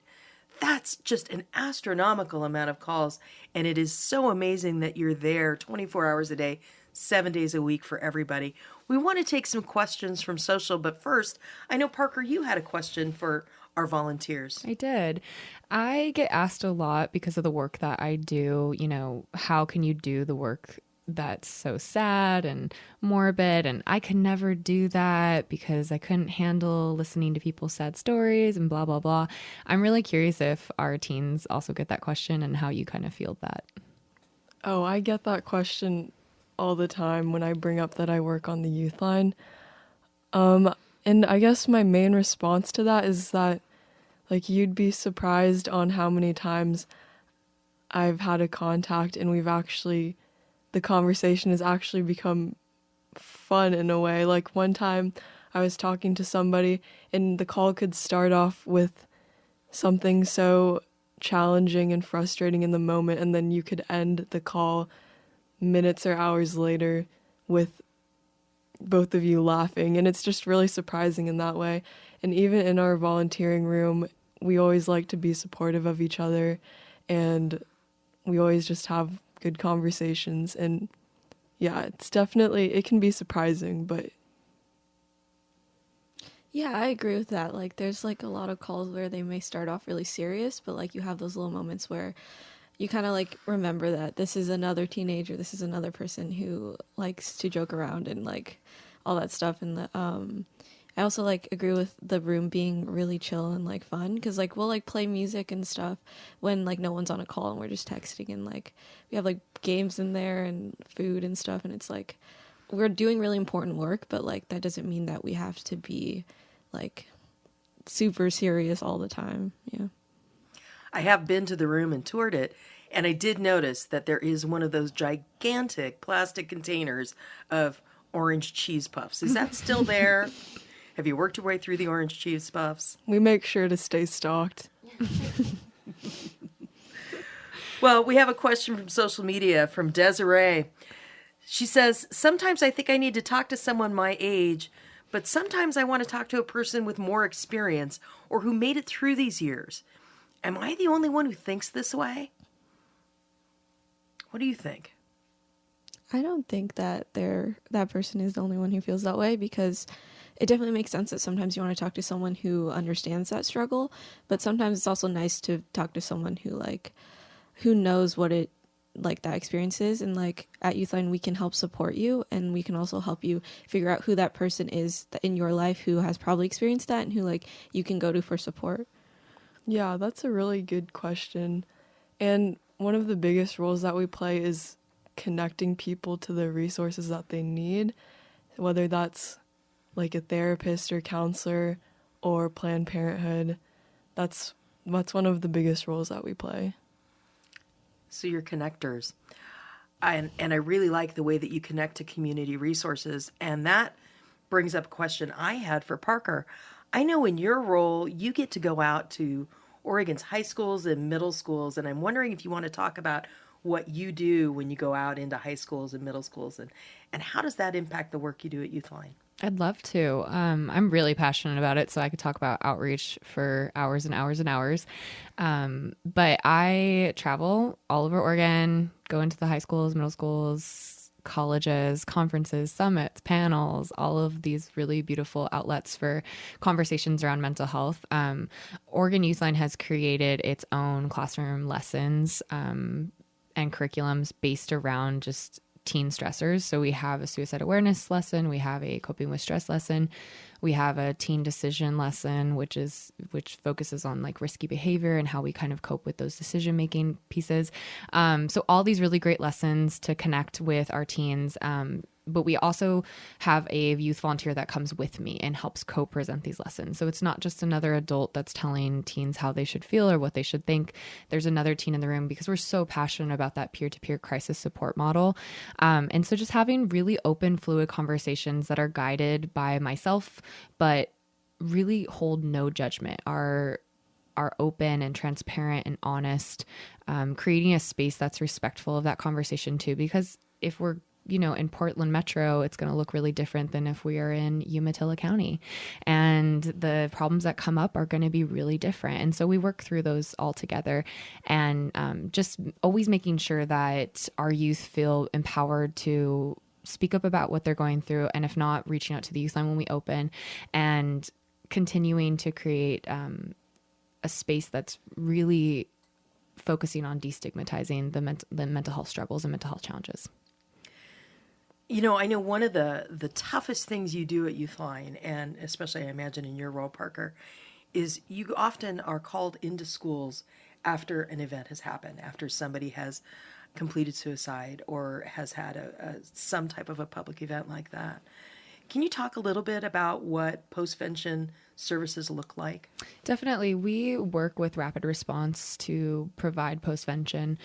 That's just an astronomical amount of calls, and it is so amazing that you're there 24 hours a day, 7 days a week for everybody. We want to take some questions from social, but first, I know, Parker, you had a question for our volunteers. I did. I get asked a lot because of the work that I do, how can you do the work that's so sad and morbid? And I could never do that because I couldn't handle listening to people's sad stories and blah, blah, blah. I'm really curious if our teens also get that question and how you kind of feel that. Oh, I get that question all the time when I bring up that I work on the youth line. And I guess my main response to that is that, like, you'd be surprised on how many times I've had a contact and the conversation has actually become fun in a way. Like, one time I was talking to somebody and the call could start off with something so challenging and frustrating in the moment, and then you could end the call minutes or hours later with both of you laughing, and it's just really surprising in that way. And even in our volunteering room, we always like to be supportive of each other, and we always just have good conversations. And yeah, it can be surprising, but Yeah, I agree with that. Like, there's like a lot of calls where they may start off really serious, but like you have those little moments where you kind of like remember that this is another teenager, this is another person who likes to joke around and like all that stuff. And I also like agree with the room being really chill and like fun, because like we'll like play music and stuff when like no one's on a call and we're just texting, and like we have like games in there and food and stuff, and it's like we're doing really important work, but like that doesn't mean that we have to be like super serious all the time. Yeah. I have been to the room and toured it, and I did notice that there is one of those gigantic plastic containers of orange cheese puffs. Is that still there? Have you worked your way through the orange cheese puffs? we make sure to stay stocked. Well, we have a question from social media from Desiree. She says, sometimes I think I need to talk to someone my age, but sometimes I want to talk to a person with more experience or who made it through these years. Am I the only one who thinks this way? What do you think? I don't think that that person is the only one who feels that way, because it definitely makes sense that sometimes you want to talk to someone who understands that struggle, but sometimes it's also nice to talk to someone who knows what it like that experience is. And like at Youthline, we can help support you, and we can also help you figure out who that person is in your life who has probably experienced that and who like you can go to for support. Yeah, that's a really good question. And one of the biggest roles that we play is connecting people to the resources that they need, whether that's like a therapist or counselor or Planned Parenthood. That's one of the biggest roles that we play. So you're connectors. And I really like the way that you connect to community resources. And that brings up a question I had for Parker. I know in your role, you get to go out to Oregon's high schools and middle schools. And I'm wondering if you want to talk about what you do when you go out into high schools and middle schools, and how does that impact the work you do at Youthline? I'd love to. I'm really passionate about it, so I could talk about outreach for hours and hours and hours. But I travel all over Oregon, go into the high schools, middle schools, colleges, conferences, summits, panels, all of these really beautiful outlets for conversations around mental health. Oregon Youthline has created its own classroom lessons and curriculums based around just teen stressors. So we have a suicide awareness lesson, we have a coping with stress lesson, we have a teen decision lesson, which focuses on like risky behavior and how we kind of cope with those decision making pieces. So all these really great lessons to connect with our teens. But we also have a youth volunteer that comes with me and helps co-present these lessons. So it's not just another adult that's telling teens how they should feel or what they should think. There's another teen in the room because we're so passionate about that peer-to-peer crisis support model. And so just having really open, fluid conversations that are guided by myself, but really hold no judgment, are open and transparent and honest, creating a space that's respectful of that conversation too. Because if we're in Portland Metro, it's going to look really different than if we are in Umatilla County. And the problems that come up are going to be really different. And so we work through those all together, and just always making sure that our youth feel empowered to speak up about what they're going through. And if not, reaching out to the youth line when we open, and continuing to create a space that's really focusing on destigmatizing the mental health struggles and mental health challenges. I know one of the toughest things you do at Youthline, and especially I imagine in your role, Parker, is you often are called into schools after an event has happened, after somebody has completed suicide or has had some type of a public event like that. Can you talk a little bit about what postvention services look like? Definitely. We work with rapid response to provide postvention,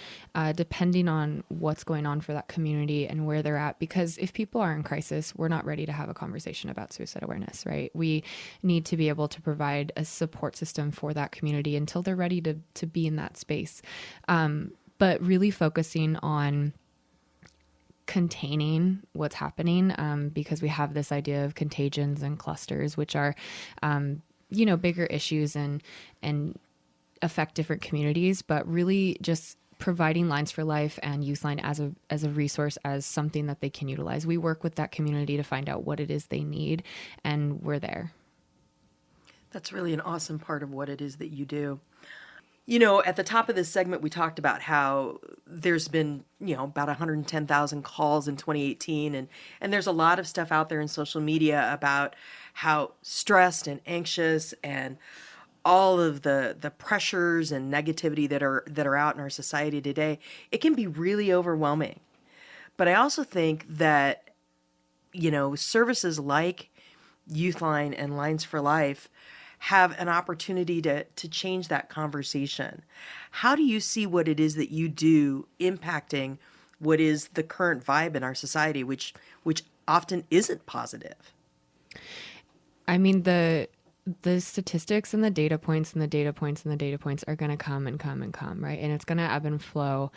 depending on what's going on for that community and where they're at. Because if people are in crisis, we're not ready to have a conversation about suicide awareness, right? We need to be able to provide a support system for that community until they're ready to be in that space. But really focusing on containing what's happening, because we have this idea of contagions and clusters, which are, bigger issues and affect different communities, but really just providing Lines for Life and Youthline as a resource, as something that they can utilize. We work with that community to find out what it is they need, and we're there. That's really an awesome part of what it is that you do. At the top of this segment, we talked about how there's been, about 110,000 calls in 2018. And there's a lot of stuff out there in social media about how stressed and anxious and all of the pressures and negativity that are out in our society today. It can be really overwhelming. But I also think that, services like Youthline and Lines for Life have an opportunity to change that conversation. How do you see what it is that you do impacting what is the current vibe in our society, which often isn't positive? I mean, the statistics and the data points and the data points and the data points are going to come and come and come, right? And it's going to ebb and flow.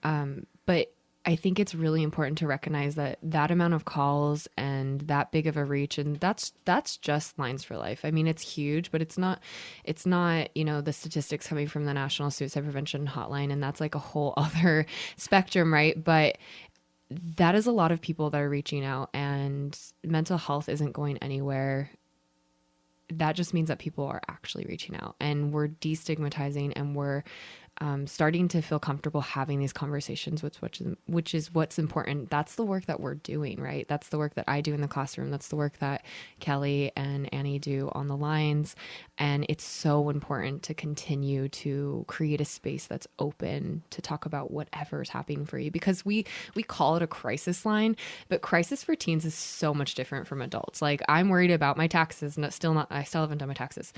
But I think it's really important to recognize that amount of calls and that big of a reach, and that's just Lines for Life. I mean, it's huge, but it's not, the statistics coming from the National Suicide Prevention Hotline, and that's like a whole other spectrum, right? But that is a lot of people that are reaching out, and mental health isn't going anywhere. That just means that people are actually reaching out, and we're destigmatizing, and we're starting to feel comfortable having these conversations, which is what's important. That's the work that we're doing, right? That's the work that I do in the classroom. That's the work that Kelly and Annie do on the lines. And it's so important to continue to create a space that's open to talk about whatever's happening for you, because we call it a crisis line, but crisis for teens is so much different from adults. Like, I'm worried about my taxes, and I still haven't done my taxes.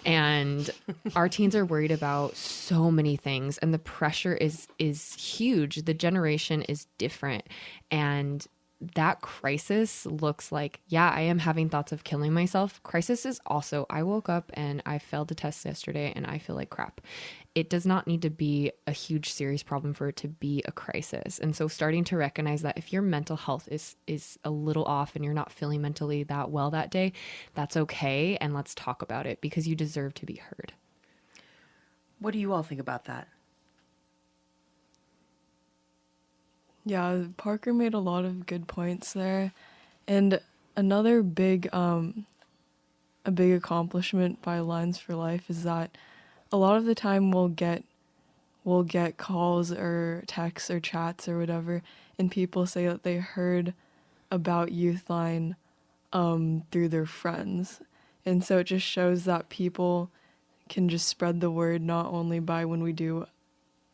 And our teens are worried about so many things, and the pressure is huge. The generation is different, and that crisis looks like, yeah, I am having thoughts of killing myself. Crisis is also, I woke up and I failed a test yesterday and I feel like crap. It does not need to be a huge, serious problem for it to be a crisis. And so starting to recognize that if your mental health is a little off and you're not feeling mentally that well that day, that's okay. And let's talk about it, because you deserve to be heard. What do you all think about that? Yeah, Parker made a lot of good points there. And another big accomplishment by Lines for Life is that a lot of the time we'll get we'll get calls or texts or chats or whatever, and people say that they heard about Youthline through their friends. And so it just shows that people can just spread the word not only by when we do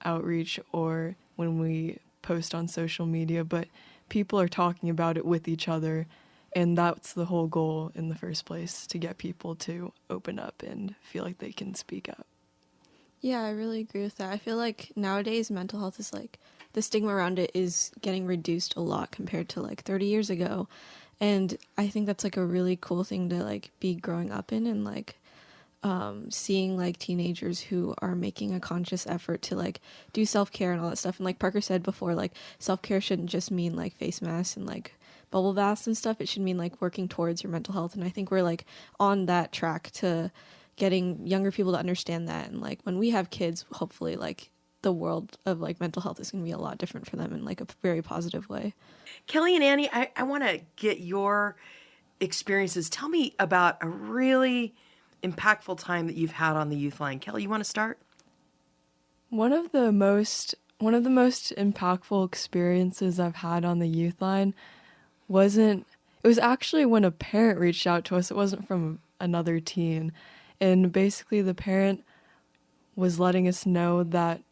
outreach or when we post on social media, but people are talking about it with each other. And that's the whole goal in the first place, to get people to open up and feel like they can speak up. Yeah, I really agree with that. I feel like nowadays mental health is like, the stigma around it is getting reduced a lot compared to like 30 years ago. And I think that's like a really cool thing to like be growing up in, and like seeing like teenagers who are making a conscious effort to like do self-care and all that stuff. And like Parker said before, like self-care shouldn't just mean like face masks and like bubble baths and stuff. It should mean like working towards your mental health. And I think we're like on that track to getting younger people to understand that. And like when we have kids, hopefully like the world of like mental health is going to be a lot different for them in like a very positive way. Kelly and Annie, I want to get your experiences. Tell me about a really impactful time that you've had on the Youthline. Kelly, you want to start? One of the most impactful experiences I've had on the Youthline it was actually when a parent reached out to us. It wasn't from another teen. And basically the parent was letting us know that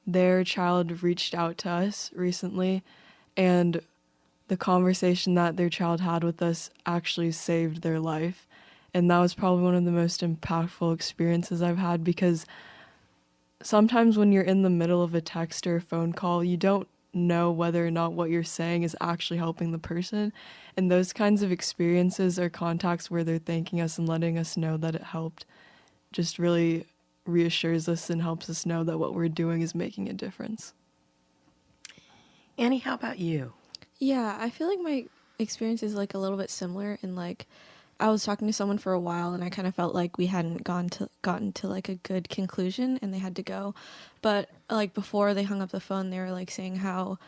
their child reached out to us recently, and the conversation that their child had with us actually saved their life. And that was probably one of the most impactful experiences I've had, because sometimes when you're in the middle of a text or a phone call, you don't know whether or not what you're saying is actually helping the person. And those kinds of experiences or contacts where they're thanking us and letting us know that it helped just really reassures us and helps us know that what we're doing is making a difference. Annie, how about you? Yeah, I feel like my experience is like a little bit similar in like I was talking to someone for a while and I kind of felt like we hadn't gotten to like a good conclusion and they had to go. But like before they hung up the phone, they were like saying how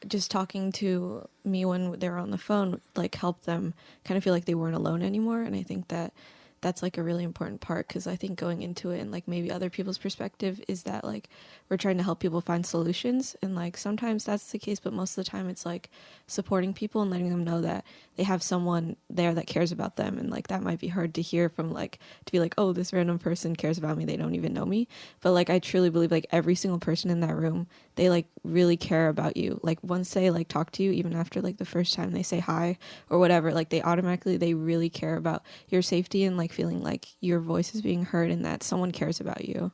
just talking to me when they were on the phone like helped them kind of feel like they weren't alone anymore. And I think that that's like a really important part, because I think going into it and like maybe other people's perspective is that like we're trying to help people find solutions, and like sometimes that's the case, but most of the time it's like supporting people and letting them know that they have someone there that cares about them. And like that might be hard to hear from like, to be like, oh, this random person cares about me, they don't even know me. But like I truly believe like every single person in that room, they like really care about you. Like once they like talk to you, even after like the first time they say hi or whatever, like they really care about your safety and like feeling like your voice is being heard and that someone cares about you.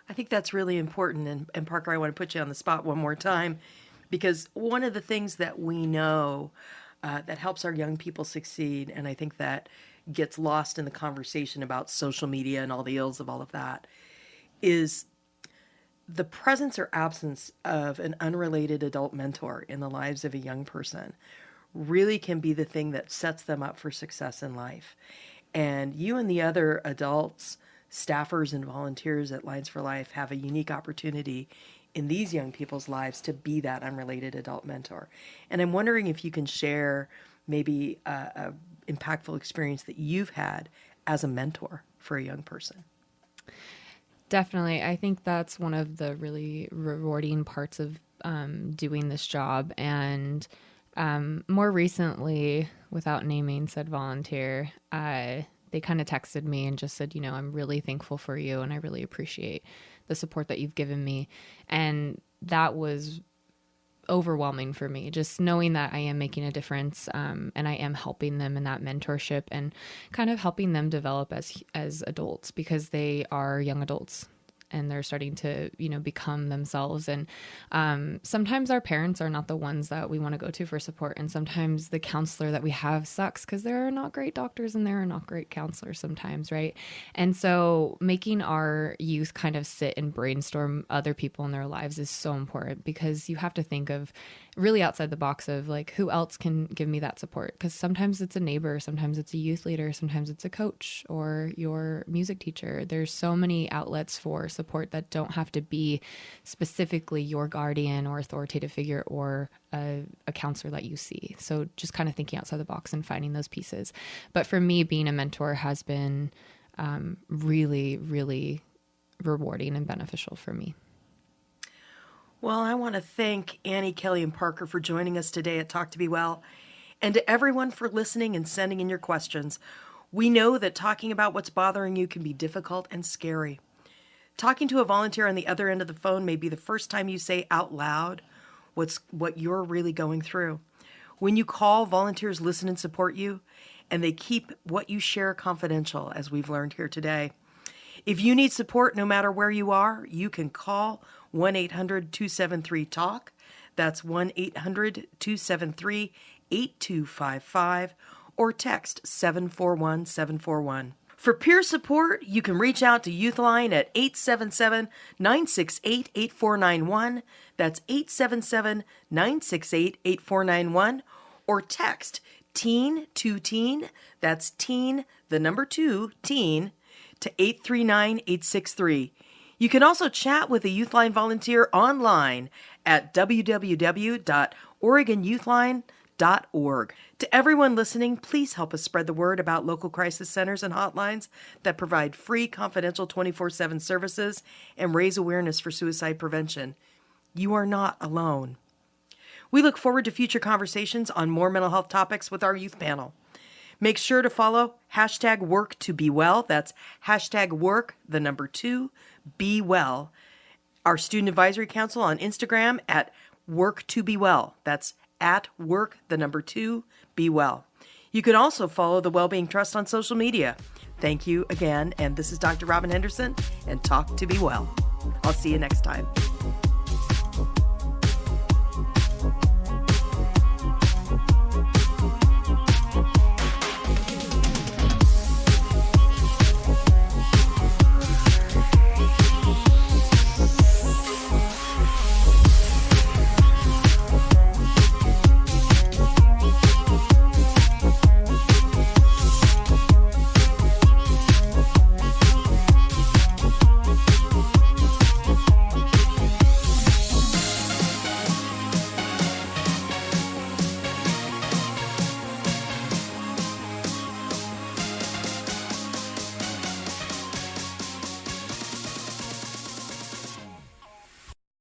I think that's really important. And Parker, I want to put you on the spot one more time, because one of the things that we know that helps our young people succeed, and I think that gets lost in the conversation about social media and all the ills of all of that, is the presence or absence of an unrelated adult mentor in the lives of a young person really can be the thing that sets them up for success in life. And you and the other adults, staffers and volunteers at Lines for Life have a unique opportunity in these young people's lives to be that unrelated adult mentor. And I'm wondering if you can share maybe a impactful experience that you've had as a mentor for a young person. Definitely. I think that's one of the really rewarding parts of doing this job. And more recently, without naming said volunteer, they kind of texted me and just said, I'm really thankful for you and I really appreciate the support that you've given me. And that was overwhelming for me, just knowing that I am making a difference and I am helping them in that mentorship and kind of helping them develop as adults, because they are young adults and they're starting to, become themselves. And sometimes our parents are not the ones that we want to go to for support. And sometimes the counselor that we have sucks, because there are not great doctors and there are not great counselors sometimes, right? And so making our youth kind of sit and brainstorm other people in their lives is so important, because you have to think of really outside the box of like, who else can give me that support? Because sometimes it's a neighbor, sometimes it's a youth leader, sometimes it's a coach or your music teacher. There's so many outlets for support that don't have to be specifically your guardian or authoritative figure or a counselor that you see. So just kind of thinking outside the box and finding those pieces. But for me, being a mentor has been really, really rewarding and beneficial for me. Well, I want to thank Annie, Kelly, and Parker for joining us today at Talk to Be Well, and to everyone for listening and sending in your questions. We know that talking about what's bothering you can be difficult and scary. Talking to a volunteer on the other end of the phone may be the first time you say out loud what you're really going through. When you call, volunteers listen and support you, and they keep what you share confidential, as we've learned here today. If you need support, no matter where you are, you can call 1-800-273-TALK. That's 1-800-273-8255, or text 741-741. For peer support, you can reach out to Youthline at 877-968-8491. That's 877-968-8491. Or text teen to teen, that's teen, the number 2, teen, to 839-863. You can also chat with a Youthline volunteer online at www.oregonyouthline.org. To everyone listening, please help us spread the word about local crisis centers and hotlines that provide free, confidential 24/7 services and raise awareness for suicide prevention. You are not alone. We look forward to future conversations on more mental health topics with our youth panel. Make sure to follow hashtag work to be well. That's hashtag work, the number 2, be well. Our Student Advisory Council on Instagram at work to be well. That's at work, the number 2, be well. You can also follow the Wellbeing Trust on social media. Thank you again. And this is Dr. Robin Henderson and Talk to Be Well. I'll see you next time.